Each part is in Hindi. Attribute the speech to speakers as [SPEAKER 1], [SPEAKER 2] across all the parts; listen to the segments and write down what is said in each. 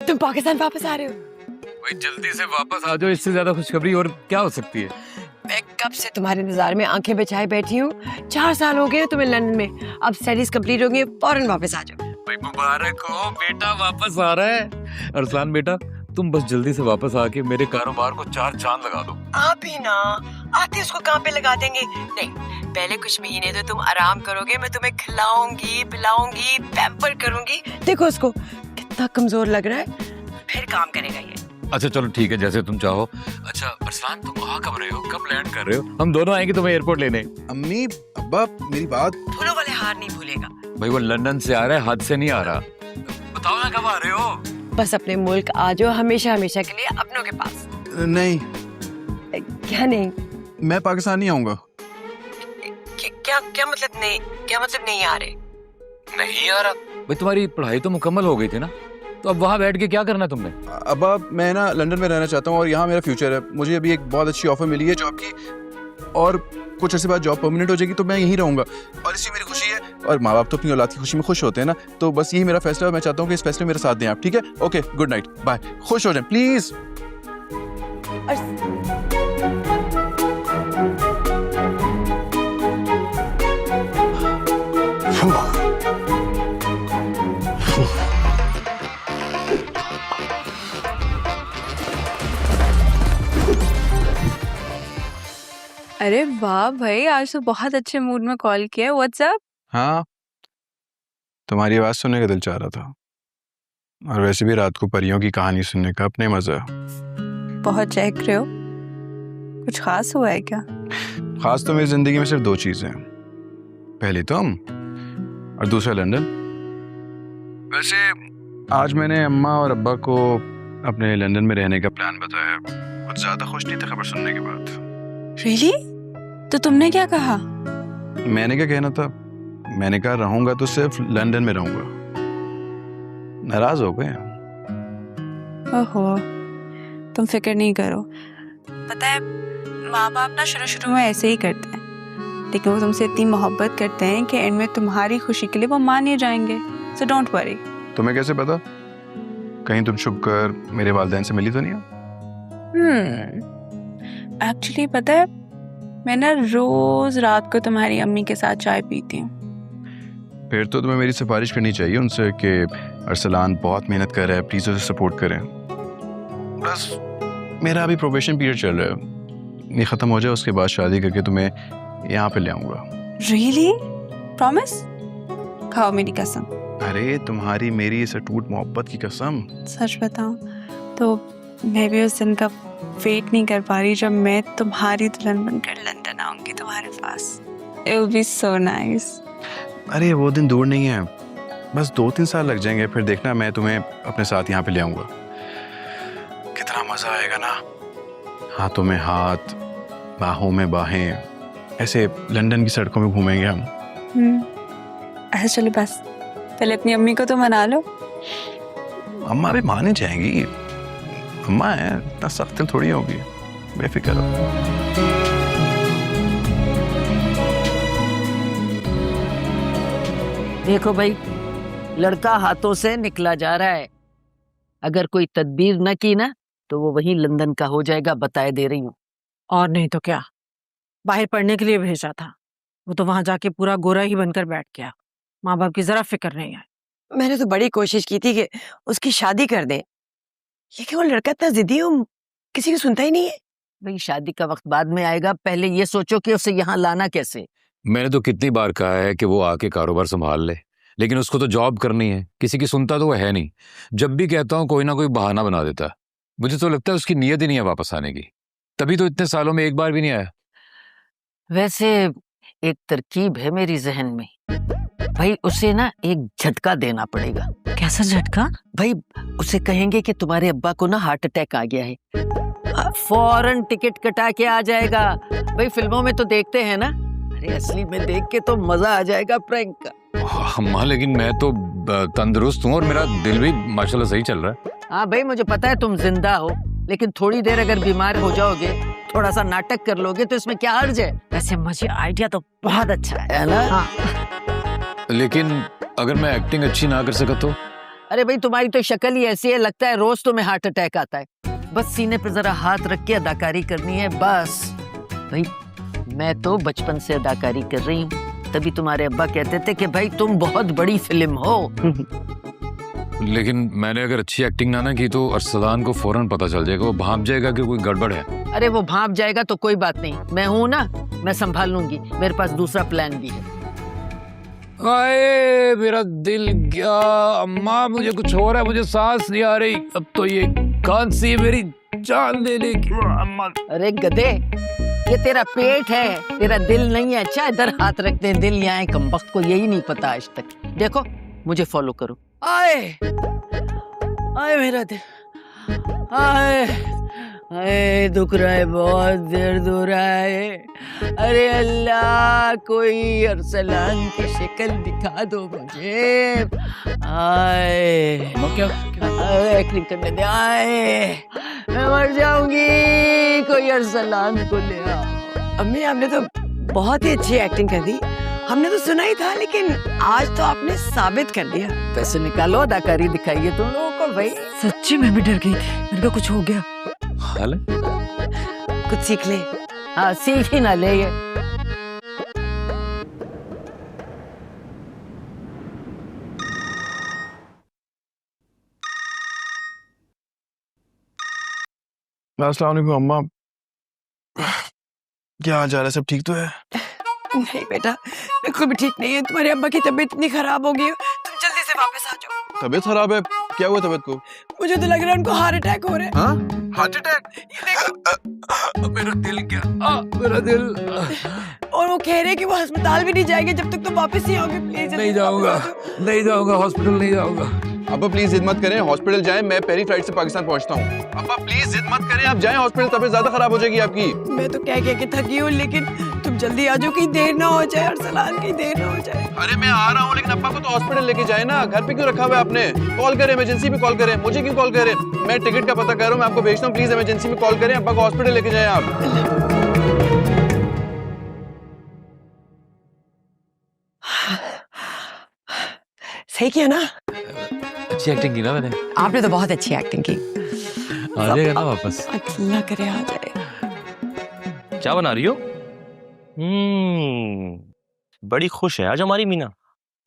[SPEAKER 1] तुम पाकिस्तान वापस आ रहे हो?
[SPEAKER 2] भाई जल्दी से वापस आ जाओ, इससे ज्यादा खुशखबरी और क्या हो सकती है।
[SPEAKER 1] मैं कब से तुम्हारे इंतजार में आंखें बिछाए बैठी हूँ। 4 साल हो गए तुम्हें लंदन में, अब स्टडीज कंप्लीट हो गई, फौरन वापस आ जाओ।
[SPEAKER 2] भाई मुबारक हो, बेटा वापस आ रहा है। अरसलान बेटा, तुम बस जल्दी से वापस आके मेरे कारोबार को 4 चांद लगा दो।
[SPEAKER 1] आप ही ना आते उसको कहाँ पे लगा देंगे। नहीं, पहले कुछ महीने तो तुम आराम करोगे, मैं तुम्हें खिलाऊंगी पिलाऊंगी पैम्पर करूंगी। देखो उसको कितना कमजोर लग रहा है, फिर काम करेगा ये।
[SPEAKER 2] अच्छा चलो ठीक है, जैसे तुम चाहो। अच्छा अरसलान, तुम आ कब रहे हो, कब लैंड कर रहे हो? हम दोनों आएंगे तुम्हें एयरपोर्ट लेने।
[SPEAKER 3] अम्मी अब्बा मेरी बात।
[SPEAKER 1] फूलों वाले हार नहीं भूलेगा।
[SPEAKER 2] भाई वो लंदन से आ रहा है, हाथ से नहीं आ रहा। बताओ ना कब आ रहे हो?
[SPEAKER 1] बस अपने मुल्क आ जाओ, हमेशा हमेशा के लिए अपनों के पास।
[SPEAKER 3] नहीं,
[SPEAKER 1] क्या नहीं?
[SPEAKER 3] मैं पाकिस्तान नहीं आऊंगा।
[SPEAKER 1] क्या मतलब नहीं? क्या मतलब नहीं आ रहे?
[SPEAKER 2] नहीं आ रहा? भाई तुम्हारी पढ़ाई तो मुकम्मल हो गई थी ना, तो अब वहाँ बैठ के क्या करना तुमने?
[SPEAKER 3] अब्बा मैं ना लंदन में रहना चाहता हूँ और यहाँ मेरा फ्यूचर है। मुझे अभी एक बहुत अच्छी ऑफर मिली है जॉब की, और कुछ अर्से बाद जॉब परमानेंट हो जाएगी तो मैं यहीं रहूंगा, और इसी मेरी खुशी है। और माँ बाप तो अपनी औलाद की खुशी में खुश होते हैं ना, तो बस यही मेरा फैसला है। मैं चाहता हूँ कि इस फैसले में मेरा साथ दें आप, ठीक है? ओके, गुड नाइट, बाय, खुश हो जाएं प्लीज।
[SPEAKER 4] अरे वाह भाई, आज तो बहुत अच्छे मूड में कॉल किया। व्हाट्सअप?
[SPEAKER 3] हाँ, तुम्हारी आवाज सुनने का दिल चाह रहा था, और वैसे भी रात को परियों की कहानी सुनने का अपने मजा है।
[SPEAKER 4] बहुत चहक रहे हो, कुछ खास हुआ है क्या?
[SPEAKER 3] खास तो मेरी जिंदगी में सिर्फ 2 चीजें हैं, पहली तुम और दूसरा लंदन। वैसे आज मैंने अम्मा और अब्बा को अपने लंदन में रहने का प्लान बताया। कुछ ज्यादा खुश नहीं थे खबर सुनने के बाद।
[SPEAKER 4] रियली? तो तुमने क्या कहा?
[SPEAKER 3] मैंने क्या कहना था, मैंने कहा रहूंगा तो सिर्फ लंदन में रहूंगा। नाराज हो गए।
[SPEAKER 4] ओहो, तुम फिक्र नहीं करो। पता है, माँ बाप ना शुरू में ऐसे ही करते हैं, लेकिन वो तुमसे इतनी मोहब्बत करते हैं कि एंड में तुम्हारी खुशी के लिए वो मान ही जाएंगे। So don't worry.
[SPEAKER 3] तुम्हें कैसे पता? कहीं तुम छुप कर मेरे वालिदैन से मिली तो नहीं हो?
[SPEAKER 4] एक्चुअली पता है, मैं ना रोज रात को तुम्हारी अम्मी के साथ चाय पीती हूँ।
[SPEAKER 3] फिर तो तुम्हें मेरी सिफारिश करनी चाहिए उनसे कि अरसलान बहुत मेहनत कर रहा है, प्लीज उसे सपोर्ट करें। बस मेरा अभी प्रोबेशन पीरियड चल रहा है, ये खत्म हो जाए उसके बाद शादी करके तुम्हें यहाँ पे ले आऊंगा।
[SPEAKER 4] रियली? प्रॉमिस? खाओ मेरी कसम।
[SPEAKER 3] अरे तुम्हारी मेरी इस अटूट मोहब्बत की कसम।
[SPEAKER 4] सच बताऊं तो मैं भी उस दिन का वेट नहीं कर पा रही जब मैं तुम्हारी दुल्हन बनकर लंदन आऊंगी तुम्हारे पास। It will be so nice.
[SPEAKER 3] अरे वो दिन दूर नहीं है, बस 2-3 साल लग जाएंगे, फिर देखना मैं तुम्हें अपने साथ यहाँ पे ले आऊंगा। कितना मजा आएगा ना, हाथों में हाथ, बाहों में बाहें, ऐसे लंदन की सड़कों में घूमेंगे हम।
[SPEAKER 4] ऐसे चलो, बस पहले अपनी अम्मी को तो मना लो।
[SPEAKER 3] अम्मा भी माने जाएंगी, अम्मा है, इतना सख्त थोड़ी होगी, बेफिक्र हो।
[SPEAKER 5] देखो भाई, लड़का हाथों से निकला जा रहा है। अगर कोई तदबीर न की ना तो वो वहीं लंदन का हो जाएगा, बताए दे रही हूँ।
[SPEAKER 6] और नहीं तो क्या, बाहर पढ़ने के लिए भेजा था, वो तो वहां जाके पूरा गोरा ही बनकर बैठ गया। माँ बाप की जरा फिक्र नहीं है।
[SPEAKER 1] मैंने तो बड़ी कोशिश की थी कि उसकी शादी कर दे, लेकिन वो लड़का इतना जिद्दी हो, किसी की सुनता ही नहीं है।
[SPEAKER 5] भाई शादी का वक्त बाद में आएगा, पहले ये सोचो कि उसे यहाँ लाना कैसे।
[SPEAKER 2] मैंने तो कितनी बार कहा है कि वो आके कारोबार संभाल ले, लेकिन उसको तो जॉब करनी है, किसी की सुनता तो वो है नहीं। जब भी कहता हूँ कोई ना कोई बहाना बना देता है। मुझे तो लगता है उसकी नीयत ही नहीं है वापस आने की, तभी तो इतने सालों में एक बार भी नहीं आया।
[SPEAKER 5] वैसे एक तरकीब है मेरी जहन में, भाई उसे ना एक झटका देना पड़ेगा।
[SPEAKER 6] कैसा झटका?
[SPEAKER 5] भाई उसे कहेंगे कि तुम्हारे अब्बा को ना हार्ट अटैक आ गया है, फौरन टिकट कटा के आ जाएगा। भाई फिल्मों में तो देखते हैं ना, अरे असली में देख के तो मजा आ जाएगा प्रैंक का।
[SPEAKER 2] अम्मा लेकिन मैं तो तंदुरुस्त हूँ और मेरा दिल भी माशाल्लाह सही चल रहा है।
[SPEAKER 5] हाँ भाई मुझे पता है तुम जिंदा हो, लेकिन थोड़ी देर अगर बीमार हो जाओगे, थोड़ा सा नाटक कर लोगे तो इसमें क्या हर्ज है?
[SPEAKER 6] वैसे मुझे आइडिया तो बहुत अच्छा है
[SPEAKER 5] ना?
[SPEAKER 6] हाँ।
[SPEAKER 2] लेकिन अगर मैं एक्टिंग अच्छी ना कर सका तो?
[SPEAKER 5] अरे भाई तुम्हारी तो शक्ल ही ऐसी है, लगता है रोज तुम्हें हार्ट अटैक आता है। बस सीने पे जरा हाथ रख के अदाकारी करनी है बस। भाई मैं तो बचपन से अदाकारी कर रही हूँ, तभी तुम्हारे अब्बा कहते थे कि भाई तुम बहुत बड़ी फिल्म हो।
[SPEAKER 2] लेकिन मैंने अगर अच्छी एक्टिंग ना की तो अरसलान को फौरन पता चल जाएगा, वो भांप जाएगा कि कोई गड़बड़ है।
[SPEAKER 5] अरे वो भांप जाएगा तो कोई बात नहीं, मैं हूं ना, मैं संभाल लूंगी, मेरे पास दूसरा प्लान भी है।
[SPEAKER 2] आए मेरा दिल गया, अम्मा मुझे कुछ हो रहा है, मुझे सांस नहीं आ रही, अब तो ये खांसी है मेरी जान ले लेगी। अम्मा
[SPEAKER 5] अरे गधे, ये तेरा पेट है, तेरा दिल नहीं है। अच्छा इधर हाथ रखते हैं, दिल यहाँ है, कमबख्त को यही नहीं पता आज तक। देखो मुझे फॉलो करो। आए आए मेरा दिल, आए आए दुख रहा है, बहुत दर्द हो रहा है। अरे अल्लाह कोई अरसलान की शक्ल दिखा दो मुझे। आए
[SPEAKER 2] क्या
[SPEAKER 5] एक्टिंग करने दे। आए मैं मर जाऊंगी, कोई अरसलान को ले आओ।
[SPEAKER 1] अम्मी आपने तो बहुत ही अच्छी एक्टिंग कर दी, हमने तो सुना ही था, लेकिन आज तो आपने साबित कर दिया।
[SPEAKER 5] पैसे निकालो, अदाकारी दिखाइए तुम लोगों को भाई।
[SPEAKER 1] सच्ची मैं भी डर गई थी, मेरे को कुछ हो गया।
[SPEAKER 2] हाल है?
[SPEAKER 1] कुछ सीख ले।
[SPEAKER 5] हाँ सीख ही ना ले ये।
[SPEAKER 3] अस्सलाम वालेकुम अम्मा, क्या हाल चाल है? सब ठीक तो है?
[SPEAKER 1] नहीं बेटा, बिल्कुल भी ठीक नहीं है, तुम्हारे अब्बा की तबीयत इतनी खराब हो गई है, तुम जल्दी से वापस आ जाओ।
[SPEAKER 3] तबीयत खराब है? क्या हुआ तबीयत को?
[SPEAKER 1] मुझे तो लग रहा है उनको हार्ट अटैक हो रहा है।
[SPEAKER 3] हाँ हार्ट अटैक?
[SPEAKER 1] ये देखो।
[SPEAKER 2] मेरा दिल क्या, मेरा दिल।
[SPEAKER 1] और वो कह रहे हैं कि वो अस्पताल भी नहीं जाएंगे जब तक तुम वापस नहीं आओगे। प्लीज
[SPEAKER 2] नहीं जाऊंगा, नहीं जाऊंगा, हॉस्पिटल नहीं जाऊंगा।
[SPEAKER 3] अब्बा प्लीज जिद मत करें, हॉस्पिटल जाएं, मैं पहली फ्लाइट से पाकिस्तान पहुंचता हूँ। अब्बा प्लीज जिद मत करें, आप जाएं हॉस्पिटल, तबीयत ज्यादा खराब हो जाएगी आपकी।
[SPEAKER 1] मैं तो कह के थकी हूँ, लेकिन तुम जल्दी आ जाओ, कहीं देर ना हो जाए अरसलान, कहीं देर ना हो जाए।
[SPEAKER 3] अरे मैं आ रहा हूँ, लेकिन अब्बा को तो हॉस्पिटल लेके जाए ना, घर पे क्यों रखा हुआ है आपने? कॉल करें, इमरजेंसी में कॉल करें, मुझे क्यों कॉल करें? मैं टिकट का पता कर रहा हूँ, मैं आपको भेजता हूँ, प्लीज इमरजेंसी में कॉल करें, अब्बा को हॉस्पिटल लेके जाए आप।
[SPEAKER 1] सही किया ना?
[SPEAKER 2] अच्छी एक्टिंग की ना मैंने।
[SPEAKER 1] आपने तो बहुत अच्छी एक्टिंग की।
[SPEAKER 2] आ जाएगा ना वापस?
[SPEAKER 1] अल्लाह करे आ जाए।
[SPEAKER 7] क्या बना रही हो? बड़ी खुश है आज हमारी मीना।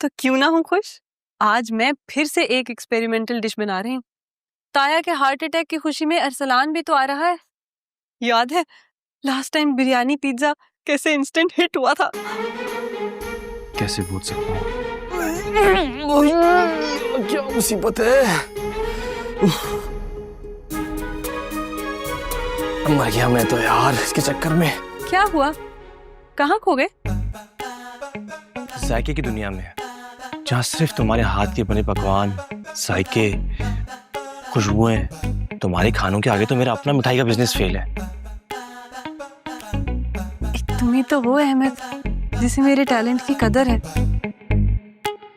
[SPEAKER 8] तो क्यों ना हूँ खुश। आज मैं फिर से एक एक्सपेरिमेंटल डिश बना रही हूँ। ताया के हार्ट अटैक की खुशी में अरसलान भी तो आ रहा है। याद है लास्ट टाइम बिरयानी पिज्जा कैसे इंस्टेंट हिट हुआ था?
[SPEAKER 3] कैसे भूल सकता हूँ?
[SPEAKER 7] क्या मुसीबत है। मर गया मैं तो यार इसके चक्कर में।
[SPEAKER 8] क्या हुआ, कहाँ खो गए?
[SPEAKER 7] जायके की दुनिया में, जहाँ सिर्फ तुम्हारे हाथ के बने पकवान, जायके, खुशबुएं, तुम्हारे खानों के आगे तो मेरा अपना मिठाई का बिजनेस फेल है।
[SPEAKER 8] तुम ही तो वो अहमद जिसे मेरे टैलेंट की कदर है।